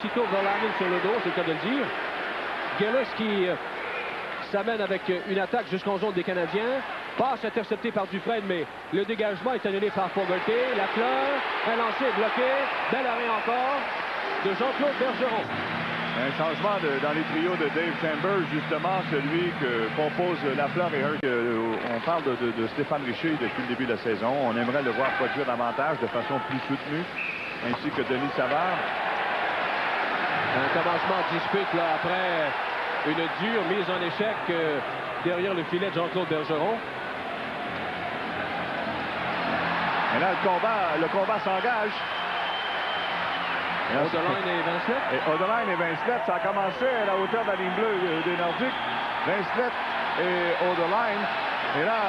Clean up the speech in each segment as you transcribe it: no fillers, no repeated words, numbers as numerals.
Tito Verlanen sur le dos, c'est le cas de le dire. Gillis qui s'amène avec une attaque jusqu'en zone des Canadiens. Passe intercepté par Dufresne, mais le dégagement est annulé par Fogarty. La fleur, un lancer bloqué. Bel arrêt encore de Jean-Claude Bergeron. Un changement dans les trios de Dave Chambers, justement celui que compose Lafleur et Hurk. On parle de Stéphane Richer depuis le début de la saison. On aimerait le voir produire davantage de façon plus soutenue, ainsi que Denis Savard. Un commencement dispute là après une dure mise en échec derrière le filet de Jean-Claude Bergeron. Et là, le combat s'engage. Oderline et Vincelette. Et Oderline et Vincelette, ça a commencé à la hauteur de la ligne bleue des Nordiques. Vincelette et Oderline. Et là,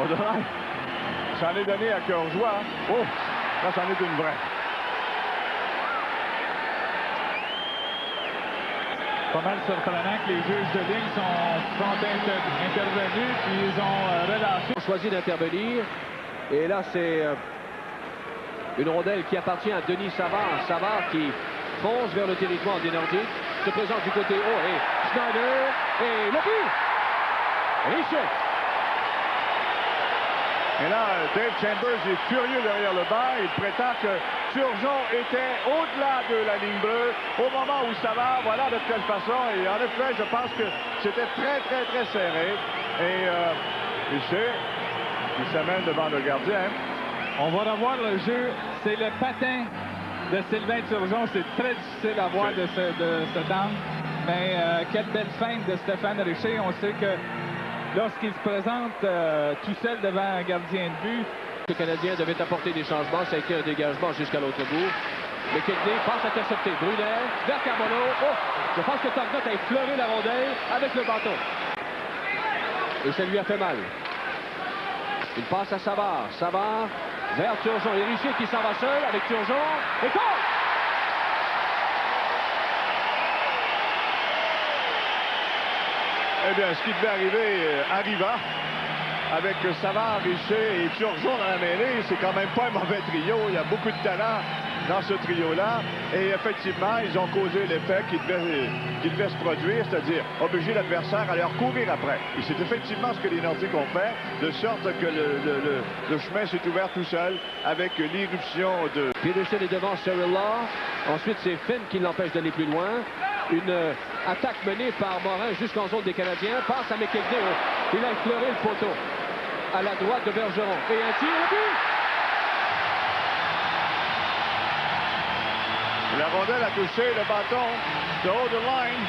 Oderline s'en est donné à cœur joie. Oh, là, c'en est une vraie. Pas mal surprenant que les juges de ligne sont intervenus puis ils ont relâché. Ils ont choisi d'intervenir. Et là, c'est une rondelle qui appartient à Denis Savard. Savard qui fonce vers le territoire des Nordiques. Se présente du côté haut. Et Schneider. Et le but! Richer. Et là, Dave Chambers est furieux derrière le banc. Il prétend que Turgeon était au-delà de la ligne bleue au moment où Savard, voilà de quelle façon. Et en effet, je pense que c'était très serré. Et Richer, qui s'amène devant le gardien. On va revoir le jeu. C'est le patin de Sylvain Turgeon. C'est très difficile à voir de cet angle. Mais quelle belle feinte de Stéphane Richer. On sait que lorsqu'il se présente tout seul devant un gardien de but. Le Canadien devait apporter des changements. Ça a été un dégagement jusqu'à l'autre bout. Mais McKinley passe intercepté. Brunet vers Carbonneau. Oh! Je pense que Tognotte a effleuré la rondelle avec le bâton. Et ça lui a fait mal. Il passe à Savard. Savard vers Turgeon. Et Richer qui s'en va seul avec Turgeon. Et goal! Eh bien, ce qui devait arriver arriva. Avec Savard, Richer et Turgeon dans la mêlée, c'est quand même pas un mauvais trio. Il y a beaucoup de talent dans ce trio-là. Et effectivement, ils ont causé l'effet qui devait se produire, c'est-à-dire obliger l'adversaire à leur courir après. Et c'est effectivement ce que les Nordiques ont fait, de sorte que le chemin s'est ouvert tout seul avec l'irruption de... Peterson est devant Cyril Law. Ensuite, c'est Finn qui l'empêche d'aller plus loin. Une attaque menée par Morin jusqu'en zone des Canadiens. Passe à McKinley. Il a effleuré le poteau à la droite de Bergeron. Et un tir au but! La rondelle a touché le bâton de Oderline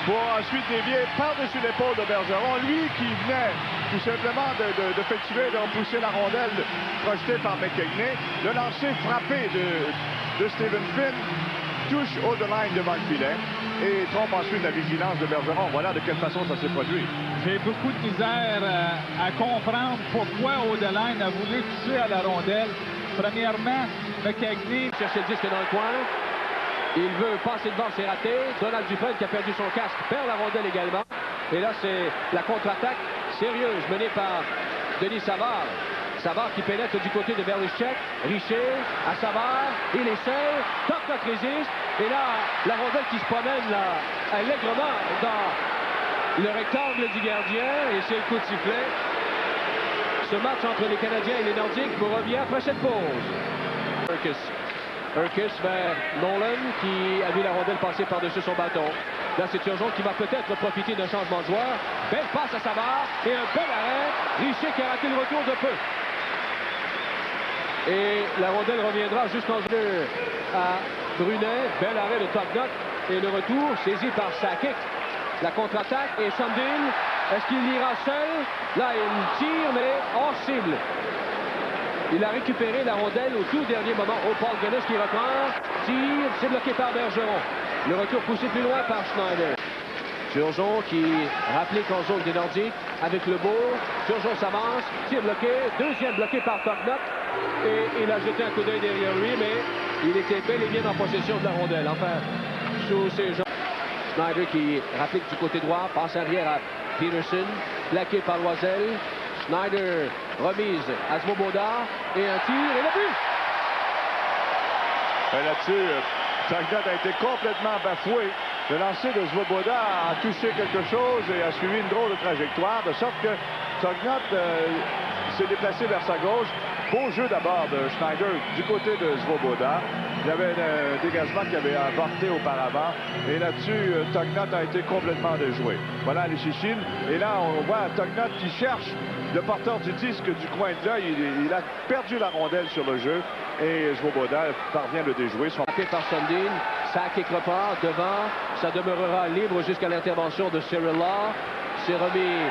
pour ensuite dévier par-dessus l'épaule de Bergeron. Lui qui venait tout simplement d'effectuer, de repousser la rondelle projetée par McKinney. Le lancer frappé de Stephen Finn touche Oderline devant le filet et trompe ensuite la vigilance de Bergeron. Voilà de quelle façon ça s'est produit. J'ai beaucoup de misère à comprendre pourquoi Oderline a voulu toucher à la rondelle. Premièrement, McKinney cherche le disque dans le coin. Il veut passer devant, c'est raté. Donald Dufresne qui a perdu son casque perd la rondelle également. Et là, c'est la contre-attaque sérieuse menée par Denis Savard. Savard qui pénètre du côté de Berlichek. Richer à Savard. Il essaie. Tognotte résiste. Et là, la rondelle qui se promène là, allègrement dans le rectangle du gardien. Et c'est le coup de sifflet. Ce match entre les Canadiens et les Nordiques vous revient après cette pause. Urquhart vers Nolan qui a vu la rondelle passer par-dessus son bâton. Là, c'est Turgeon qui va peut-être profiter d'un changement de joueur. Belle passe à Savard et un bel arrêt. Richer qui a raté le retour de peu. Et la rondelle reviendra jusqu'en jeu à Brunet. Bel arrêt de Tognotte. Et le retour saisi par Sakic. La contre-attaque et Sundin. Est-ce qu'il ira seul? Là, il tire, mais hors cible. Il a récupéré la rondelle au tout dernier moment. Oh, Paul Guinness qui reprend. Tire, c'est bloqué par Bergeron. Le retour poussé plus loin par Schneider. Turgeon qui rapplique en zone des Nordiques avec le beau. Turgeon s'avance. Tir bloqué. Deuxième bloqué par Tognotte. Et il a jeté un coup d'œil derrière lui, mais il était bel et bien en possession de la rondelle. Enfin, sous ses jambes. Schneider qui rapplique du côté droit. Passe arrière à Peterson. Plaqué par Loisel. Schneider remise à Svoboda. Et un tir et le but! Là-dessus, Tognott a été complètement bafoué. Le lancer de Svoboda a touché quelque chose et a suivi une drôle de trajectoire, de sorte que Tognott s'est déplacé vers sa gauche. Beau jeu d'abord de Schneider du côté de Svoboda. Il y avait un dégagement qui avait avorté auparavant. Et là-dessus, Tognott a été complètement déjoué. Voilà les chichines. Et là, on voit Tognott qui cherche le porteur du disque du coin de l'œil. Il a perdu la rondelle sur le jeu. Et Svoboda parvient à le déjouer. Frappé par Sundin. Sakic repart devant. Ça demeurera libre jusqu'à l'intervention de Cyril Law. C'est remis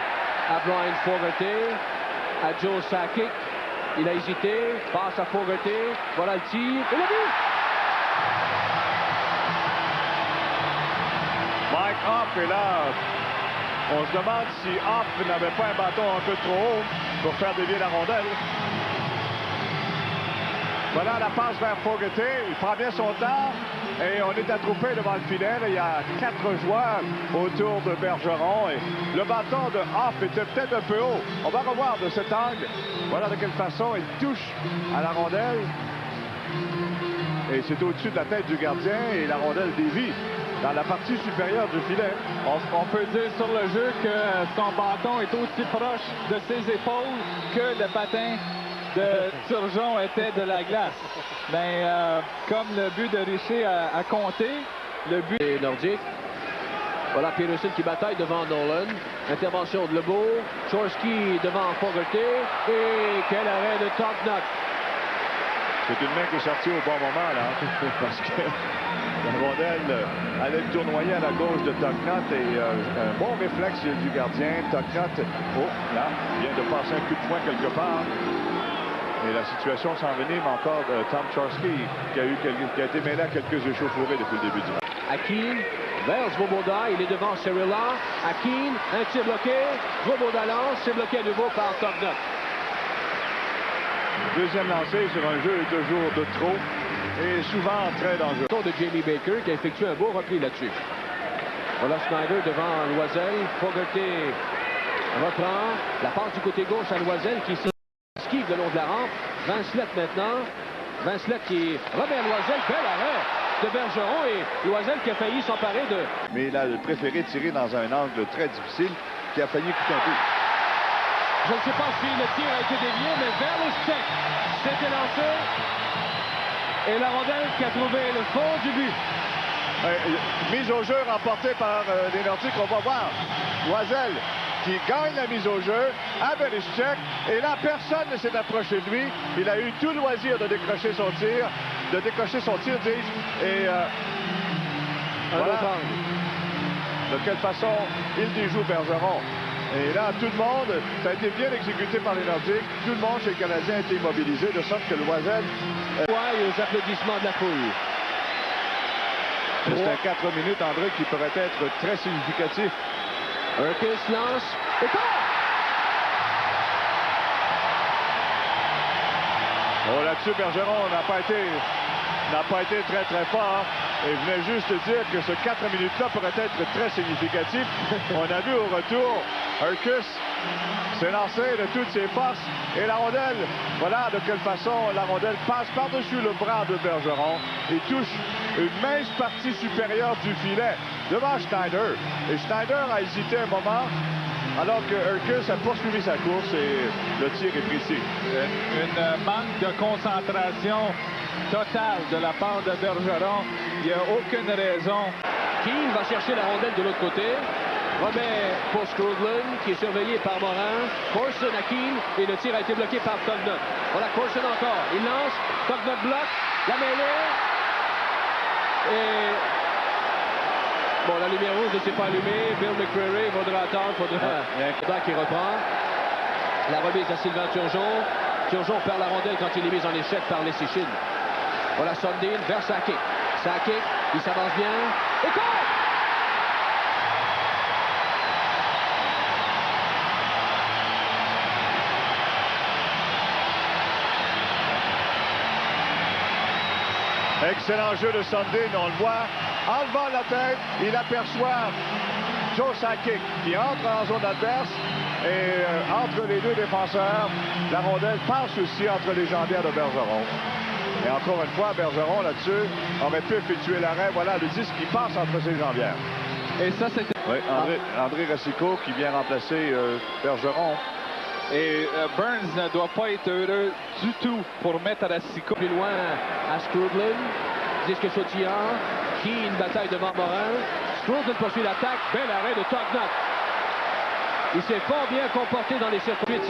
à Brian Fogarty. À Joe Sakic. Il a hésité. Passe à Fogarty. Voilà le tir. Et le but! Mike Hoppe est là. On se demande si Hoppe n'avait pas un bâton un peu trop haut pour faire dévier la rondelle. Voilà la passe vers Fogarty. Il prend bien son temps. Et on est attroupé devant le filet. Il y a 4 joueurs autour de Bergeron. Et le bâton de Hoppe était peut-être un peu haut. On va revoir de cet angle. Voilà de quelle façon il touche à la rondelle. Et c'est au-dessus de la tête du gardien. Et la rondelle dévie dans la partie supérieure du filet. On peut dire sur le jeu que son bâton est aussi proche de ses épaules que le patin de Turgeon était de la glace. Mais comme le but de Richer a compté, le but est nordique. Voilà Peterson qui bataille devant Nolan. Intervention de Lebeau. Chorski devant Fogarty. Et quel arrêt de Tognott. C'est une main qui est sortie au bon moment, là. Parce que la rondelle allait tournoyer à la gauche de Tognott. Et un bon réflexe du gardien. Tognott, oh, là, vient de passer un coup de poing quelque part. Et la situation s'envenime encore de Tom Chorski, qui a été mêlé à quelques échauffourées depuis le début du match. Akin vers Svoboda. Il est devant Cyril Law. Akin, un tir bloqué. Svoboda lance. C'est bloqué à nouveau par Tognott. Deuxième lancé sur un jeu toujours de trop et souvent très dangereux. De Jamie Baker qui a effectué un beau repli là-dessus. Voilà Schneider devant Loisel. Fogarty reprend. La passe du côté gauche à Loisel qui esquive le long de la rampe. Vincelette maintenant. Vincelette qui remet à Loisel. Bel arrêt de Bergeron et Loisel qui a failli s'emparer de... Mais il a préféré tirer dans un angle très difficile qui a failli coûter un peu. Je ne sais pas si le tir a été dévié, mais vers le stick. C'était lancé. Et la rondelle qui a trouvé le fond du but. Mise au jeu remportée par les Nordiques. On va voir Loisel qui gagne la mise au jeu à Belichick. Et là, personne ne s'est approché de lui. Il a eu tout le loisir de décrocher son tir. Et voilà de quelle façon il déjoue Bergeron. Et là, tout le monde, ça a été bien exécuté par les Nordiques. Tout le monde chez le Canadien a été mobilisé, de sorte que Loisel... Et aux applaudissements de la foule. C'est un 4 minutes, André, qui pourrait être très significatif. Urquhart lance. Et quoi? Oh, là-dessus, Bergeron n'a pas été très, très fort. Et je venais juste de dire que ce 4 minutes-là pourrait être très significatif. On a vu au retour, Urquhart s'est lancé de toutes ses forces. Et la rondelle, voilà de quelle façon la rondelle passe par-dessus le bras de Bergeron et touche une mince partie supérieure du filet devant Schneider. Et Schneider a hésité un moment, alors que Urquhart a poursuivi sa course et le tir est précis. Une manque de concentration totale de la part de Bergeron. Il n'y a aucune raison. Keane va chercher la rondelle de l'autre côté. Remet pour Skrudland, qui est surveillé par Morin. Corson à Keane, et le tir a été bloqué par Tognott. Voilà Corson encore. Il lance. Tognott bloque. La mêlée. Et... bon, la lumière rouge ne s'est pas allumée. Bill McCreary faudra attendre. Faudra qui reprend. La remise à Sylvain Turgeon. Turgeon perd la rondelle quand il est mis en échec par les Sichin. Voilà Sundin vers Sakic. Sakic, il s'avance bien. Et quoi? Excellent jeu de Sundin, on le voit. Enlevant la tête, il aperçoit Joe Sakic qui entre en zone adverse. Et entre les deux défenseurs, la rondelle passe aussi entre les jambières de Bergeron. Et encore une fois, Bergeron, là-dessus, aurait pu effectuer l'arrêt. Voilà, le disque qui passe entre ses jambières. Et ça, c'était... Oui, André Racicot qui vient remplacer Bergeron. Et Burns ne doit pas être heureux du tout pour mettre Racicot. Plus loin à Skrudlin. Disque sautillant. Qui une bataille devant Morin. Skrudlin poursuit l'attaque. Bel arrêt de Tugnutt. Il s'est fort bien comporté dans les circuits.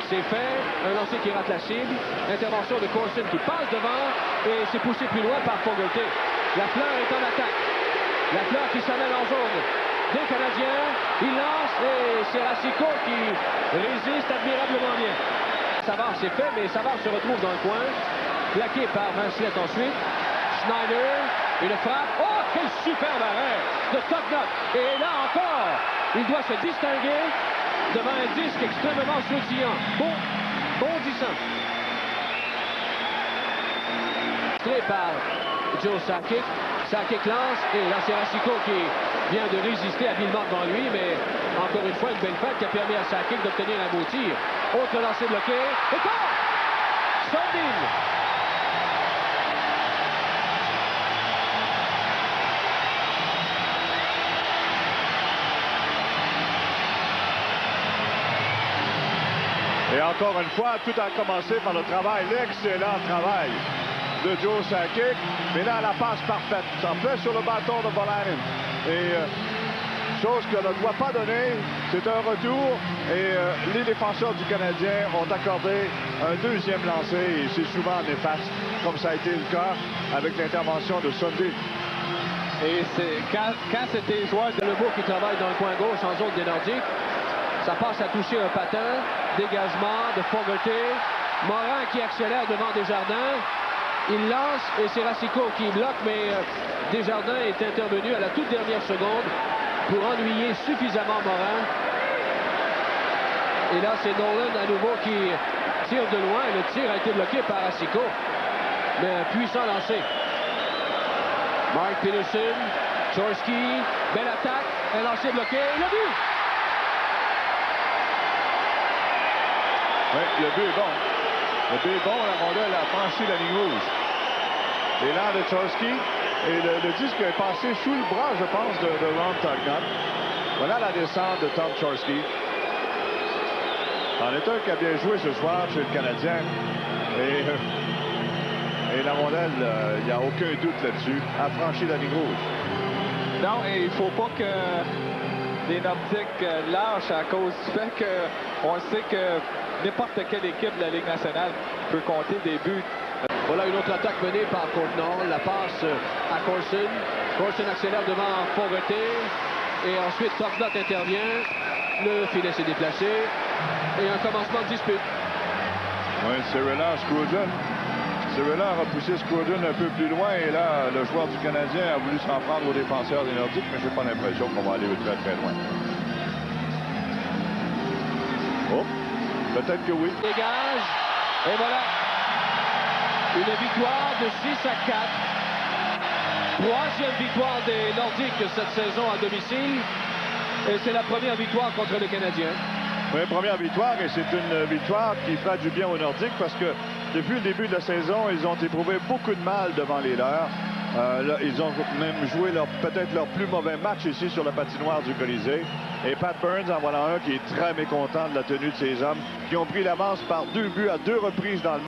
C'est fait. Un lancer qui rate la cible. Intervention de Corson qui passe devant. Et c'est poussé plus loin par Fogarty. Lafleur est en attaque. Lafleur qui s'amène en zone. Des Canadiens. Il lance et c'est Racicot qui résiste admirablement bien. Savard c'est fait, mais Savard se retrouve dans le coin. Plaqué par Vincelette ensuite. Schneider. Une frappe. Oh, quel superbe arrêt de Tugnutt. Et là encore, il doit se distinguer devant un disque extrêmement sautillant. Bondissant. Par Joe Sakic. Sakic lance et là c'est Racicot qui vient de résister habilement devant lui, mais encore une fois une belle fête qui a permis à Sakic d'obtenir un beau tir. Autre lancer bloqué. Et quoi? Sundin. Et encore une fois, tout a commencé par le travail, l'excellent travail de Joe Sakic. Mais là, la passe parfaite. Ça fait sur le bâton de Volanen. Et chose que ne doit pas donner, c'est un retour. Et les défenseurs du Canadien ont accordé un deuxième lancer. Et c'est souvent néfaste, comme ça a été le cas avec l'intervention de Sundin. Et c'est quand c'était joueur de Lebeau qui travaille dans le coin gauche en zone des Nordiques. Ça passe à toucher un patin. Dégagement de Fogarty. Morin qui accélère devant Desjardins. Il lance et c'est Racicot qui bloque, mais Desjardins est intervenu à la toute dernière seconde pour ennuyer suffisamment Morin. Et là, c'est Nolan à nouveau qui tire de loin. Et le tir a été bloqué par Racicot. Mais un puissant lancer. Mark Peterson, Chorski, belle attaque, un lancer bloqué, le but! Oui, le but est bon. Le but est bon, la rondelle a franchi la ligne rouge. L'élan de Chorski et le disque est passé sous le bras, je pense, de Ron Tugnutt. Voilà la descente de Tom Chorski. En est un qui a bien joué ce soir chez le Canadien. Et la rondelle, il n'y a aucun doute là-dessus, a franchi la ligne rouge. Non, et il ne faut pas que les Nordiques lâchent à cause du fait qu'on sait que n'importe quelle équipe de la Ligue nationale peut compter des buts. Voilà une autre attaque menée par Contenant. La passe à Corson. Corson accélère devant Fogarty. Et ensuite, Tugnutt intervient. Le filet s'est déplacé. Et un commencement de dispute. Oui, Cyrilla Skrudlin. Cyrilla a poussé Skrudlin un peu plus loin. Et là, le joueur du Canadien a voulu s'en prendre aux défenseurs des Nordiques. Mais je n'ai pas l'impression qu'on va aller très, très loin. Oh, peut-être que oui. Dégage. Et voilà. Une victoire de 6-4. Troisième victoire des Nordiques cette saison à domicile. Et c'est la première victoire contre le Canadien. Oui, première victoire, et c'est une victoire qui fera du bien aux Nordiques parce que depuis le début de la saison, ils ont éprouvé beaucoup de mal devant les leurs. Là, ils ont même joué peut-être leur plus mauvais match ici sur la patinoire du Colisée. Et Pat Burns en voilà un qui est très mécontent de la tenue de ses hommes, qui ont pris l'avance par 2 buts à 2 reprises dans le match.